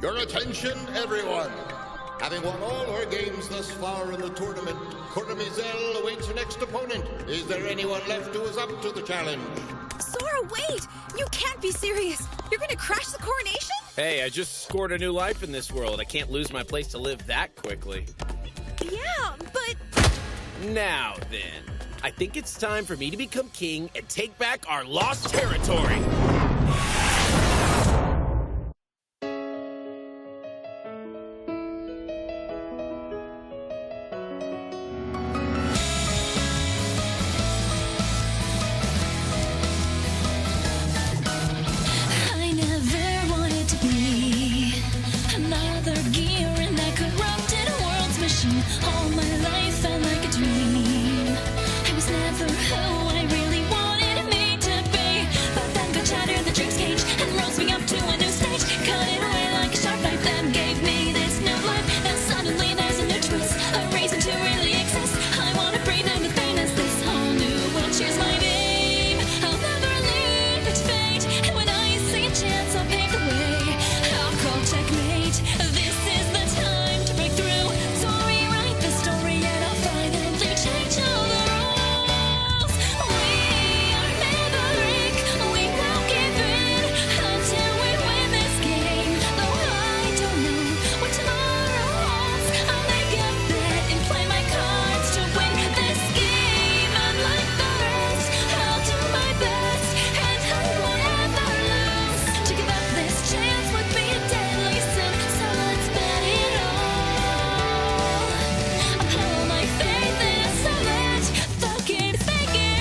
Your attention, everyone. Having won all her games thus far in the tournament, Courtemaiselle awaits her next opponent. Is there anyone left who is up to the challenge? Sora, wait! You can't be serious! You're gonna crash the coronation? Hey, I just scored a new life in this world. I can't lose my place to live that quickly. Yeah, but... Now then, I think it's time for me to become king and take back our lost territory. I never wanted to be another gear in that corrupted world's machine. All my life felt like a dream. I was never who I really wanted me to be. But then God shattered the dream's cage and rose me up to a new stage. Cut it away like a sharp knife, then gave me this new life. And suddenly there's a new twist, a reason to really exist. I wanna breathe in the faintness. This whole new world cheers my name. I'll never leave its fate. And when I see a chance, I'll pave the way. I'll call checkmate. This is the time to break through. So rewrite the story and I'll finally change all the rules. We are Maverick. We won't give in until we win this game. Though I don't know what tomorrow holds, I'll make a bet and play my cards to win this game. Unlike the rest, I'll do my best and I won't ever lose. To give up this chance would be a deadly sin, so let's bet it all. I'll hold my faith in, so let the games begin.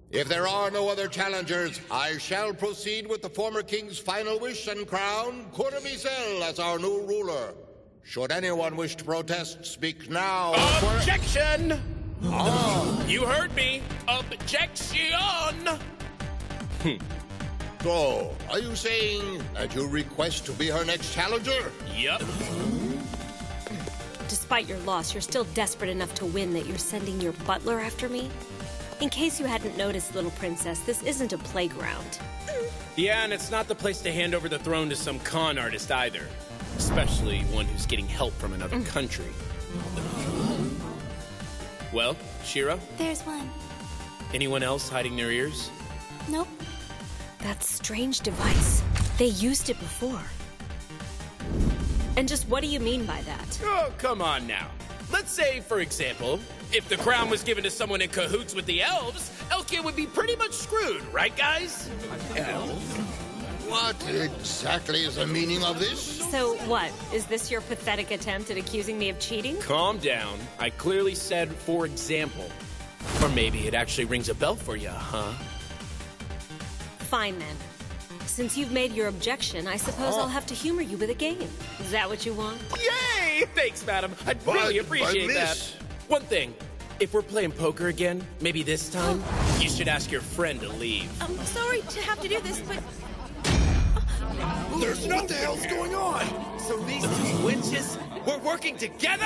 If there are no other challengers, I shall proceed with the former king's final wish and crown Courtemaiselle as our new ruler. Should anyone wish to protest, speak now. Objection! You heard me. Objection! So, are you saying that you request to be her next challenger? Yup. Despite your loss, you're still desperate enough to win that you're sending your butler after me? In case you hadn't noticed, little princess, this isn't a playground. Yeah, and it's not the place to hand over the throne to some con artist either. Especially one who's getting help from another country. Well, Shira, There's one. anyone else hiding their ears? Nope. That strange device. They used it before. And just what do you mean by that? Oh, come on now. Let's say, for example, if the crown was given to someone in cahoots with the elves, Elkia would be pretty much screwed, right, guys? What exactly is the meaning of this? So what? Is this your pathetic attempt at accusing me of cheating? Calm down. I clearly said, for example. Or maybe it actually rings a bell for you, huh? Fine then. Since you've made your objection, I suppose I'll have to humor you with a game. Is that what you want? Yay! Thanks, madam. I'd really appreciate that. miss. One thing. If we're playing poker again, maybe this time, you should ask your friend to leave. I'm sorry to have to do this, but... What the hell's going on? So these two witches were working together?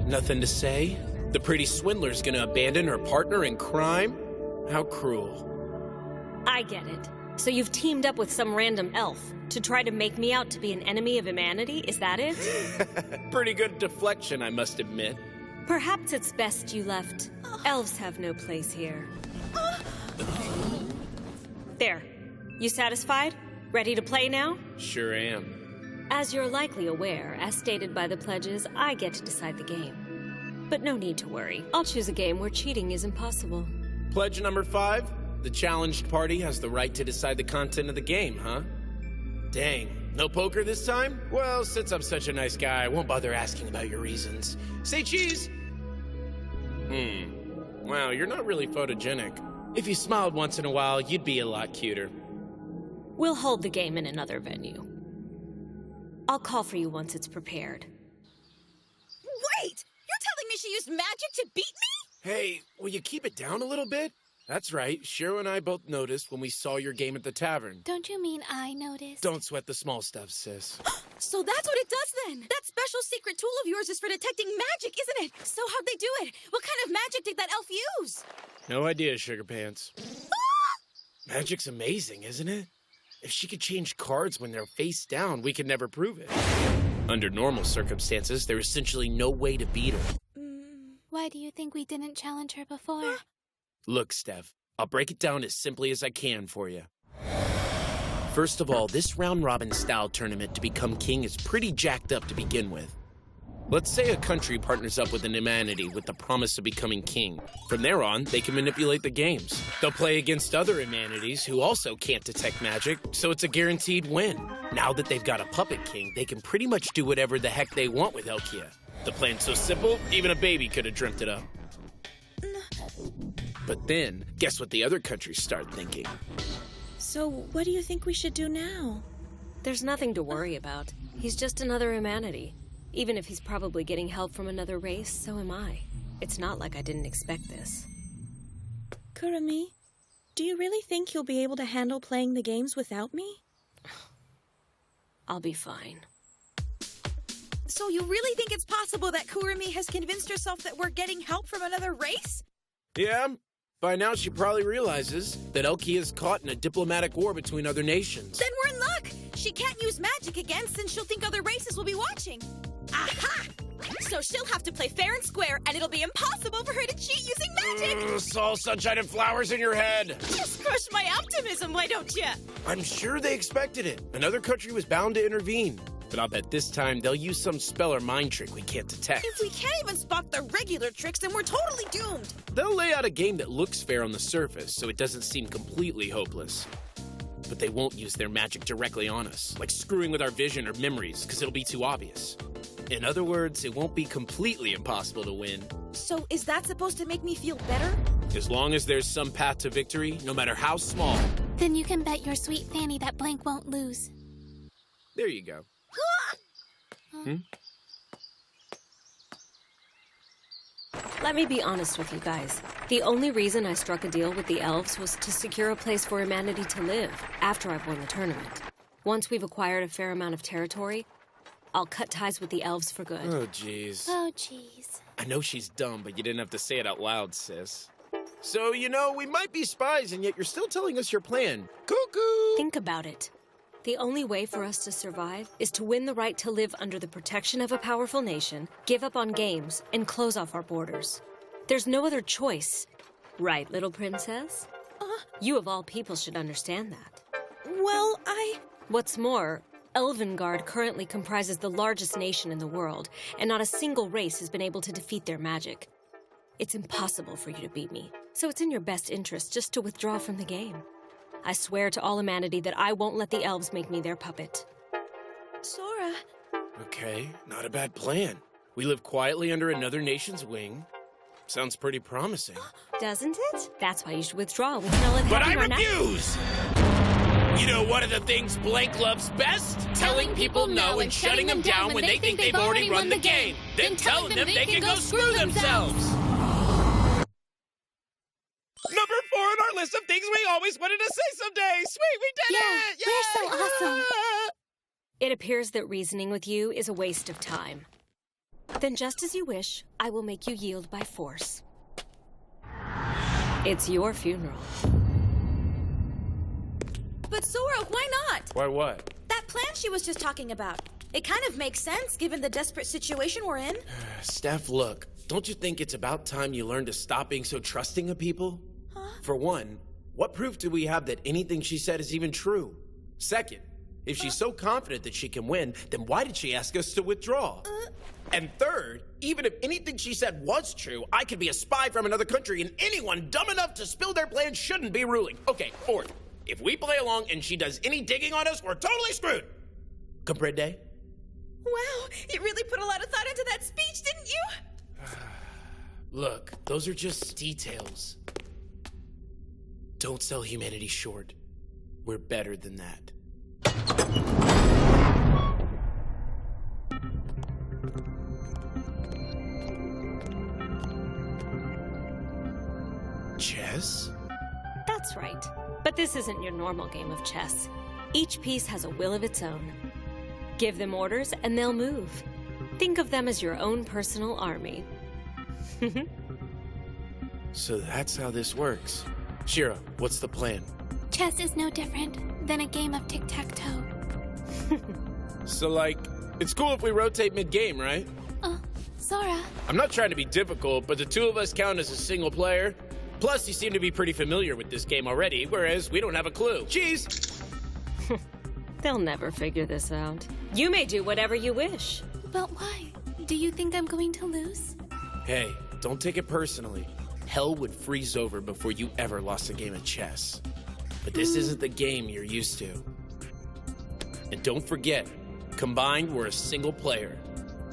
Nothing to say? The pretty swindler's gonna abandon her partner in crime? How cruel. I get it. So you've teamed up with some random elf to try to make me out to be an enemy of humanity? Is that it? Pretty good deflection, I must admit. Perhaps it's best you left. Elves have no place here. There. You satisfied? Ready to play now? Sure am. As you're likely aware, as stated by the pledges, I get to decide the game. But no need to worry. I'll choose a game where cheating is impossible. Pledge number 5. The challenged party has the right to decide the content of the game, huh? Dang, no poker this time? Well, since I'm such a nice guy, I won't bother asking about your reasons. Say cheese! Wow, you're not really photogenic. If you smiled once in a while, you'd be a lot cuter. We'll hold the game in another venue. I'll call for you once it's prepared. Wait! You're telling me she used magic to beat me? Hey, will you keep it down a little bit? That's right, Shiro and I both noticed when we saw your game at the tavern. Don't you mean I noticed? Don't sweat the small stuff, sis. So that's what it does then. That special secret tool of yours is for detecting magic, isn't it? So how'd they do it? What kind of magic did that elf use? No idea, Sugar Pants. Ah! Magic's amazing, isn't it? If she could change cards when they're face down, we could never prove it. Under normal circumstances, there's essentially no way to beat her. Why do you think we didn't challenge her before? Look, Steph, I'll break it down as simply as I can for you. First of all, this round-robin style tournament to become king is pretty jacked up to begin with. Let's say a country partners up with an humanity with the promise of becoming king. From there on, they can manipulate the games. They'll play against other humanities who also can't detect magic, so it's a guaranteed win. Now that they've got a puppet king, they can pretty much do whatever the heck they want with Elkia. The plan's so simple, even a baby could have dreamt it up. But then, guess what the other countries start thinking? So, what do you think we should do now? There's nothing to worry about. He's just another humanity. Even if he's probably getting help from another race, so am I. It's not like I didn't expect this. Kurumi, do you really think you'll be able to handle playing the games without me? I'll be fine. So you really think it's possible that Kurumi has convinced herself that we're getting help from another race? Yeah, by now she probably realizes that Elkia is caught in a diplomatic war between other nations. Then we're in luck! She can't use magic again since she'll think other races will be watching. Aha! So she'll have to play fair and square, and it'll be impossible for her to cheat using magic! It's all sunshine and flowers in your head. Just crush my optimism, why don't you? I'm sure they expected it. Another country was bound to intervene. But I'll bet this time they'll use some spell or mind trick we can't detect. If we can't even spot the regular tricks, then we're totally doomed! They'll lay out a game that looks fair on the surface, so it doesn't seem completely hopeless. But they won't use their magic directly on us, like screwing with our vision or memories, because it'll be too obvious. In other words, it won't be completely impossible to win. So is that supposed to make me feel better? As long as there's some path to victory, no matter how small. Then you can bet your sweet Fanny that Blank won't lose. There you go. Let me be honest with you guys. The only reason I struck a deal with the elves was to secure a place for humanity to live after I've won the tournament. Once we've acquired a fair amount of territory, I'll cut ties with the elves for good. Oh, jeez. Oh, jeez. I know she's dumb, but you didn't have to say it out loud, sis. So, you know, we might be spies, and yet you're still telling us your plan. Cuckoo! Think about it. The only way for us to survive is to win the right to live under the protection of a powerful nation, give up on games, and close off our borders. There's no other choice. Right, little princess? You of all people should understand that. Well, What's more, Elvengard currently comprises the largest nation in the world, and not a single race has been able to defeat their magic. It's impossible for you to beat me, so it's in your best interest just to withdraw from the game. I swear to all humanity that I won't let the elves make me their puppet. Sora. Okay, not a bad plan. We live quietly under another nation's wing. Sounds pretty promising. Doesn't it? That's why you should withdraw. We can all live But I happy right now. refuse! You know one of the things Blank loves best? Telling people no and shutting them down when they think they've already run the game. Then telling them they can go screw themselves! Number 4 on our list of things we always wanted to say someday! Sweet, we did it! We're so awesome. It appears that reasoning with you is a waste of time. Then just as you wish, I will make you yield by force. It's your funeral. But Sora, why not? Why what? That plan she was just talking about. It kind of makes sense given the desperate situation we're in. Steph, look, don't you think it's about time you learn to stop being so trusting of people? For one, what proof do we have that anything she said is even true? Second, if she's so confident that she can win, then why did she ask us to withdraw? And third, even if anything she said was true, I could be a spy from another country and anyone dumb enough to spill their plans shouldn't be ruling. Okay, fourth, if we play along and she does any digging on us, we're totally screwed. Comprende? Wow, you really put a lot of thought into that speech, didn't you? Look, those are just details. Don't sell humanity short. We're better than that. Chess? That's right. But this isn't your normal game of chess. Each piece has a will of its own. Give them orders and they'll move. Think of them as your own personal army. So that's how this works. Shira, what's the plan? Chess is no different than a game of tic-tac-toe. So, like, it's cool if we rotate mid-game, right? Sora. I'm not trying to be difficult, but the two of us count as a single player. Plus, you seem to be pretty familiar with this game already, whereas we don't have a clue. Cheese! They'll never figure this out. You may do whatever you wish. But why? Do you think I'm going to lose? Hey, don't take it personally. Hell would freeze over before you ever lost a game of chess. But this isn't the game you're used to. And don't forget, combined, we're a single player.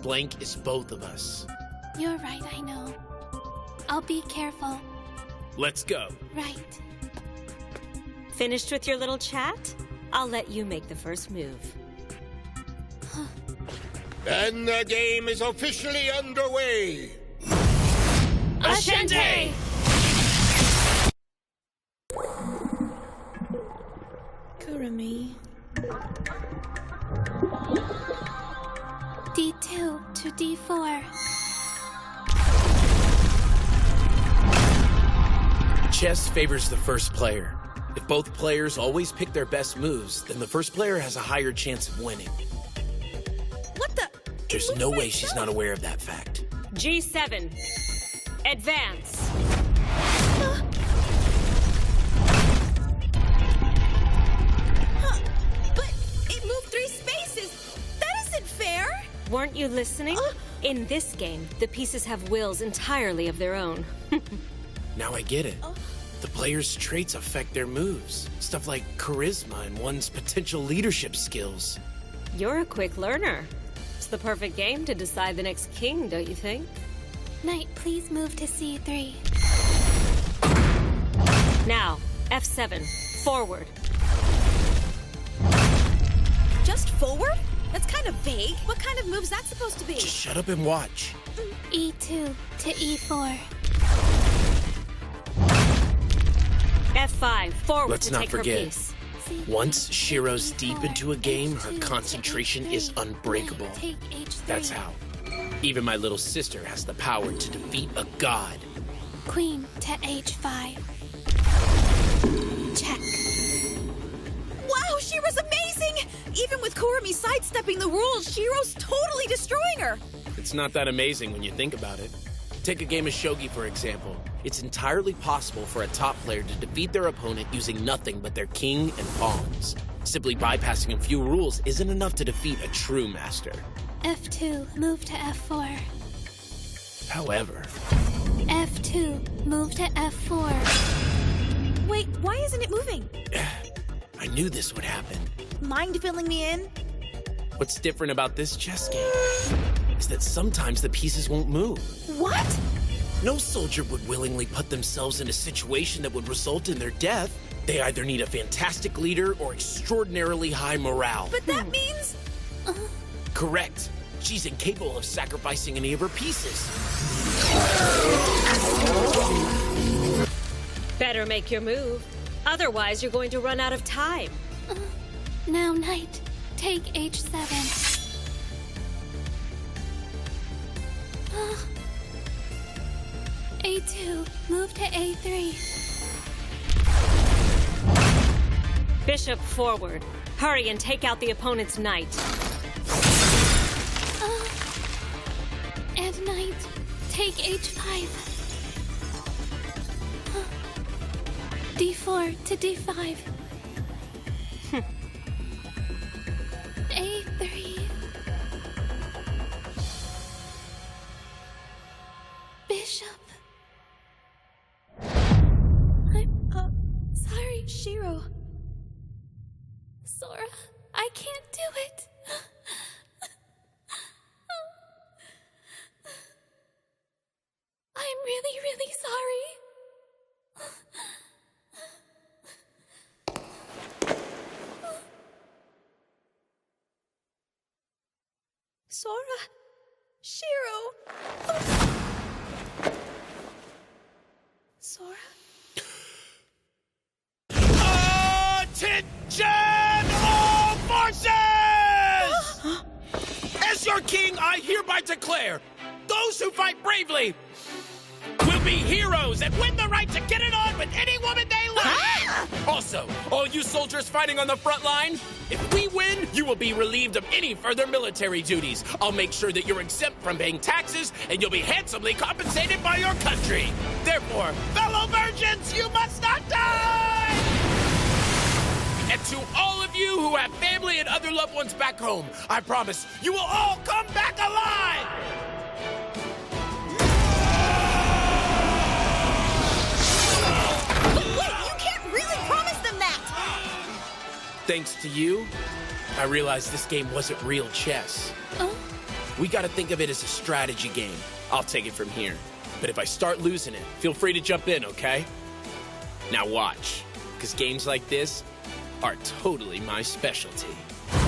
Blank is both of us. You're right, I know. I'll be careful. Let's go. Right. Finished with your little chat? I'll let you make the first move. Then the game is officially underway. Ashente! Kurumi. D2 to D4. Chess favors the first player. If both players always pick their best moves, then the first player has a higher chance of winning. What the? There's no way she's not aware of that fact. G7. Advance. But it moved 3 spaces. That isn't fair. Weren't you listening? In this game, the pieces have wills entirely of their own. Now I get it. The players' traits affect their moves. Stuff like charisma and one's potential leadership skills. You're a quick learner. It's the perfect game to decide the next king, don't you think? Knight, please move to C3. Now, F7. Forward. Just forward? That's kind of vague. What kind of move's that supposed to be? Just shut up and watch. E2 to E4. F5. Forward Let's to not take forget. her piece. Once Shiro's deep into a game, her concentration is unbreakable. Take H3. That's how. Even my little sister has the power to defeat a god. Queen to H5. Check. Wow, Shiro's amazing! Even with Kurumi sidestepping the rules, Shiro's totally destroying her! It's not that amazing when you think about it. Take a game of shogi, for example. It's entirely possible for a top player to defeat their opponent using nothing but their king and pawns. Simply bypassing a few rules isn't enough to defeat a true master. F2, move to F4. However, F2, move to F4. Wait, why isn't it moving? I knew this would happen. Mind filling me in? What's different about this chess game is that sometimes the pieces won't move. What? No soldier would willingly put themselves in a situation that would result in their death. They either need a fantastic leader or extraordinarily high morale. But that means... Correct. She's incapable of sacrificing any of her pieces. Better make your move. Otherwise, you're going to run out of time. Now, Knight, take H7. A2, move to A3. Bishop forward. Hurry and take out the opponent's knight. And Knight, take H5. D4 to D5. A3. Bishop. Sorry, Shiro. Sora. I can't do it. I'm really, really sorry. Sora. Shiro. Sora? Attention, all forces! As your king, I hereby declare, those who fight bravely will be heroes and win the right to get it on with any woman they love. All Also, all you soldiers fighting on the front line, if we win, you will be relieved of any further military duties. I'll make sure that you're exempt from paying taxes, and you'll be handsomely compensated by your country. Therefore, fellow virgins, you must not die! And to all of you who have family and other loved ones back home, I promise you will all come back alive! Thanks to you, I realized this game wasn't real chess. Oh? We gotta think of it as a strategy game. I'll take it from here. But if I start losing it, feel free to jump in, okay? Now watch, because games like this are totally my specialty.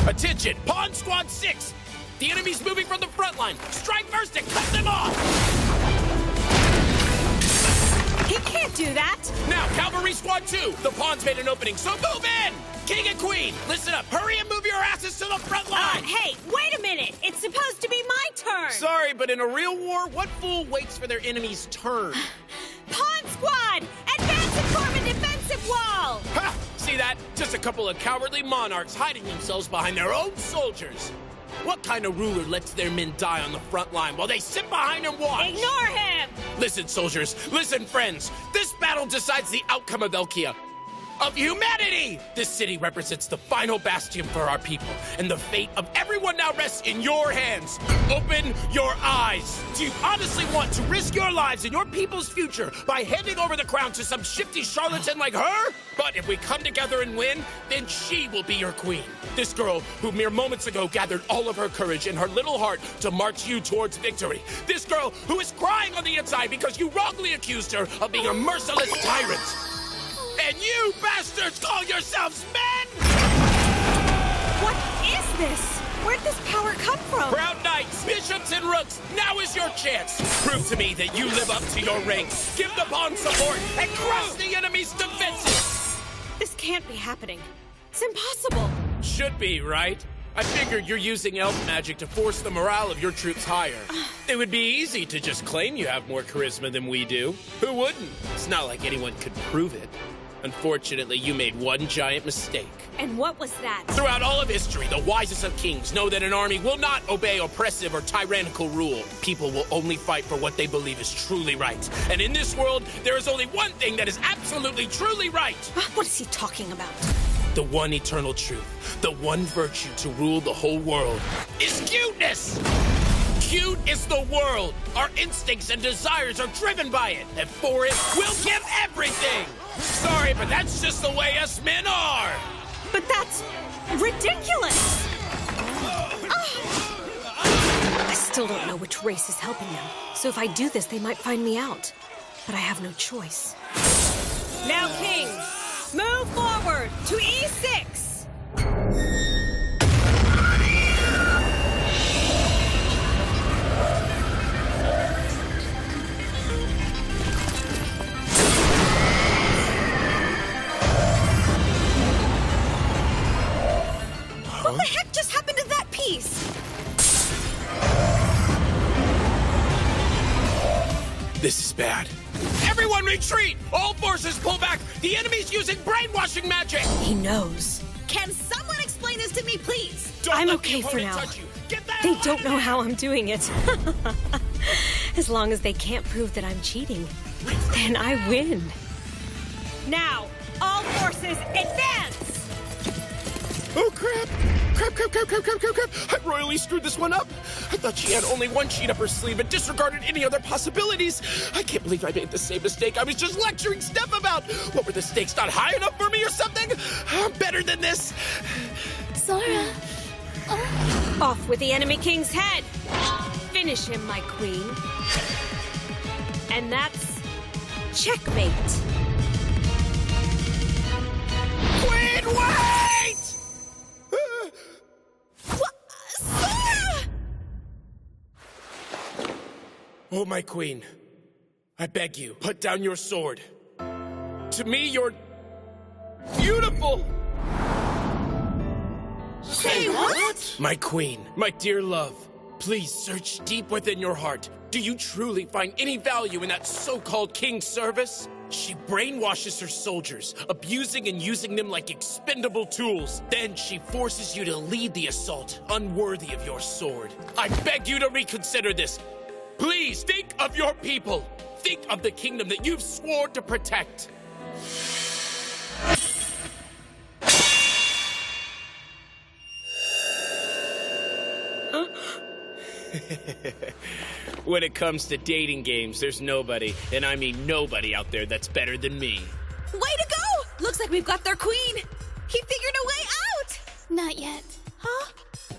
Attention, Pawn Squad 6! The enemy's moving from the front line. Strike first and cut them off! He can't do that! Now, Cavalry Squad 2! The pawns made an opening, so move in! King and Queen, listen up! Hurry and move your asses to the front line! Hey, wait a minute! It's supposed to be my turn! Sorry, but in a real war, what fool waits for their enemy's turn? Pawn Squad! Advance and form a defensive wall! Ha! See that? Just a couple of cowardly monarchs hiding themselves behind their own soldiers. What kind of ruler lets their men die on the front line while they sit behind and watch? Ignore him! Listen, soldiers. Listen, friends. This battle decides the outcome of Elkia. Of humanity! This city represents the final bastion for our people, and the fate of everyone now rests in your hands. Open your eyes. Do you honestly want to risk your lives and your people's future by handing over the crown to some shifty charlatan like her? But if we come together and win, then she will be your queen. This girl who mere moments ago gathered all of her courage in her little heart to march you towards victory. This girl who is crying on the inside because you wrongly accused her of being a merciless tyrant. And you bastards call yourselves men? What is this? Where'd this power come from? Proud knights, bishops, and rooks, now is your chance. Prove to me that you live up to your rank. Give the pawn support and crush the enemy's defenses. This can't be happening. It's impossible. Should be, right? I figured you're using elf magic to force the morale of your troops higher. It would be easy to just claim you have more charisma than we do. Who wouldn't? It's not like anyone could prove it. Unfortunately, you made one giant mistake. And what was that? Throughout all of history, the wisest of kings know that an army will not obey oppressive or tyrannical rule. People will only fight for what they believe is truly right. And in this world, there is only one thing that is absolutely truly right. What is he talking about? The one eternal truth, the one virtue to rule the whole world, is cuteness! Cute is the world. Our instincts and desires are driven by it, and for it, we'll give everything! Sorry, but that's just the way us men are! But that's ridiculous! I still don't know which race is helping them, so if I do this, they might find me out. But I have no choice. Now, kings, move forward to E6! What the heck just happened to that piece? This is bad. Everyone retreat! All forces pull back! The enemy's using brainwashing magic! He knows. Can someone explain this to me, please? Don't I'm let okay the for opponent now. touch you. Get that They out don't of know here! how I'm doing it. As long as they can't prove that I'm cheating, then I win. Now, all forces advance! Oh, crap! Crap! I royally screwed this one up! I thought she had only one cheat up her sleeve and disregarded any other possibilities! I can't believe I made the same mistake I was just lecturing Steph about! What, were the stakes not high enough for me or something? I'm better than this! Sora. Off with the enemy king's head! Finish him, my queen. And that's checkmate. Queen, wait! What? Sora! Oh, my queen. I beg you, put down your sword. To me, you're beautiful! Say what? My queen, my dear love, Please search deep within your heart. Do you truly find any value in that so-called king's service? She brainwashes her soldiers, abusing and using them like expendable tools. Then she forces you to lead the assault, unworthy of your sword. I beg you to reconsider this. Please think of your people. Think of the kingdom that you've sworn to protect. When it comes to dating games, there's nobody, and I mean nobody out there that's better than me. Way to go! Looks like we've got their queen. He figured a way out! Not yet. Huh?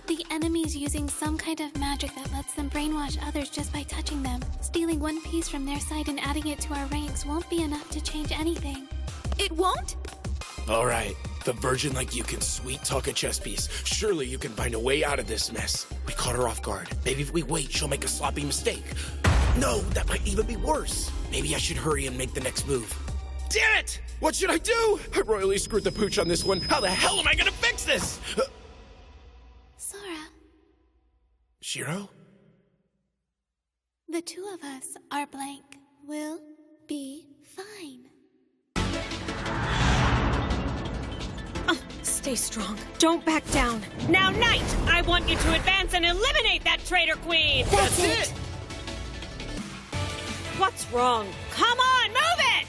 The enemy's using some kind of magic that lets them brainwash others just by touching them. Stealing one piece from their side and adding it to our ranks won't be enough to change anything. It won't? All right, the virgin like you can sweet talk a chess piece. Surely you can find a way out of this mess. We caught her off guard. Maybe if we wait, she'll make a sloppy mistake. No, that might even be worse. Maybe I should hurry and make the next move. Damn it! What should I do? I royally screwed the pooch on this one. How the hell am I gonna fix this? Sora, Shiro? the two of us are blank. We'll be fine. Stay strong. Don't back down. Now, Knight, I want you to advance and eliminate that traitor queen! That's it! What's wrong? Come on, move it!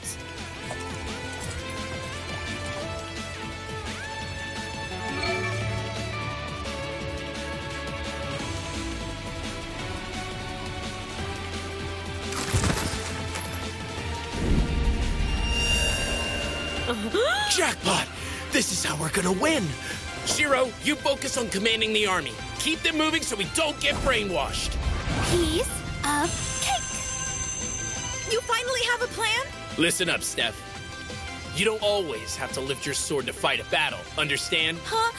Jackpot! This is how we're gonna win! Shiro, you focus on commanding the army. Keep them moving so we don't get brainwashed. Piece of cake. You finally have a plan? Listen up, Steph. You don't always have to lift your sword to fight a battle, understand? Huh?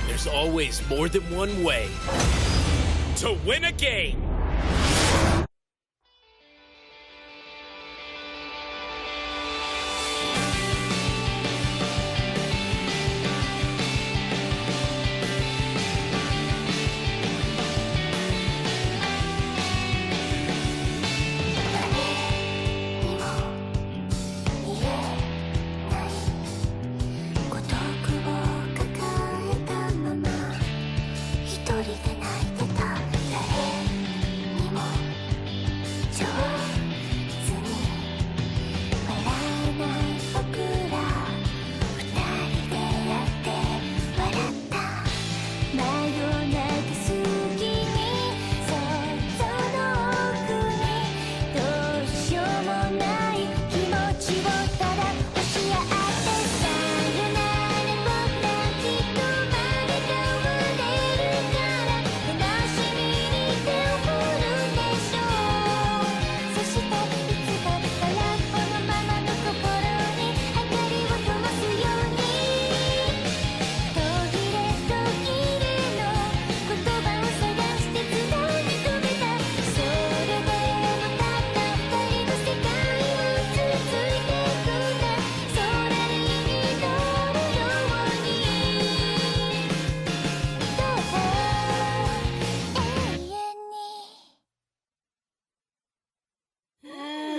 There's always more than one way to win a game.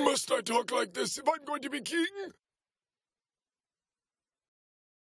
Must I talk like this if I'm going to be king?